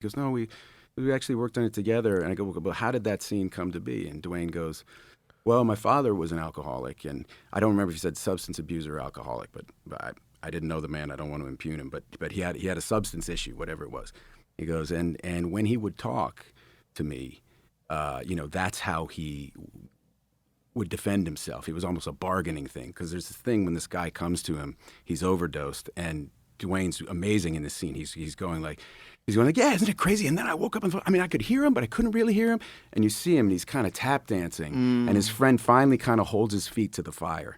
He goes, no, we actually worked on it together. And I go, well, but how did that scene come to be? And Dwayne goes, well, my father was an alcoholic, and I don't remember if he said substance abuser or alcoholic, but I didn't know the man. I don't want to impugn him, but he had a substance issue, whatever it was. He goes, and when he would talk to me, that's how he would defend himself. He was almost a bargaining thing, because there's this thing when this guy comes to him, he's overdosed, and Dwayne's amazing in this scene. He's going like, yeah, isn't it crazy? And then I woke up and I could hear him, but I couldn't really hear him. And you see him, and he's kind of tap dancing, and his friend finally kind of holds his feet to the fire.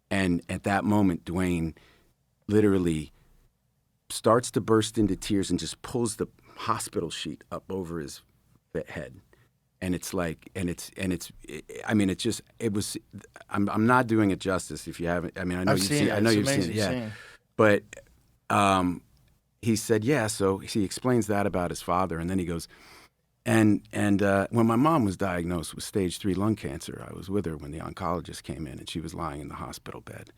And at that moment, Dwayne literally starts to burst into tears and just pulls the hospital sheet up over his head. And it's like, I'm not doing it justice if you haven't. I mean, I know you've seen it, yeah. But he said, yeah. So he explains that about his father, and then he goes, and when my mom was diagnosed with stage 3 lung cancer, I was with her when the oncologist came in, and she was lying in the hospital bed.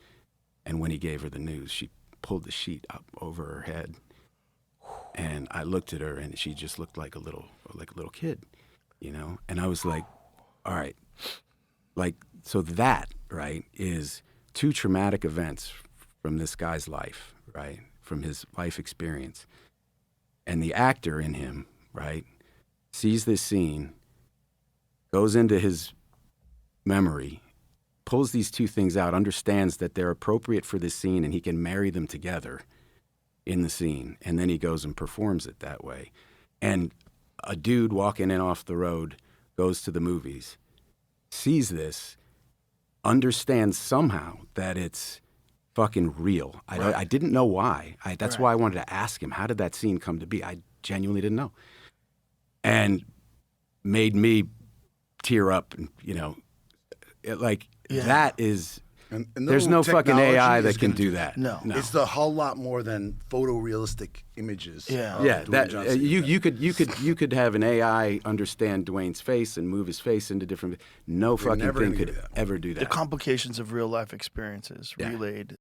And when he gave her the news, she pulled the sheet up over her head, and I looked at her, and she just looked like a little kid, And I was like, all right, so that, right, is 2 traumatic events from this guy's life, right, from his life experience. And the actor in him, right, sees this scene, goes into his memory, pulls these 2 things out, understands that they're appropriate for this scene, and he can marry them together in the scene, and then he goes and performs it that way. And a dude walking in off the road goes to the movies, sees this, understands somehow that it's fucking real. I didn't know why. That's why I wanted to ask him, how did that scene come to be? I genuinely didn't know. And made me tear up, and, that is... And there's no fucking AI that can do that. No. It's a whole lot more than photorealistic images. Yeah. You could have an AI understand Dwayne's face and move his face into different. No fucking thing could ever do that. The complications of real life experiences relayed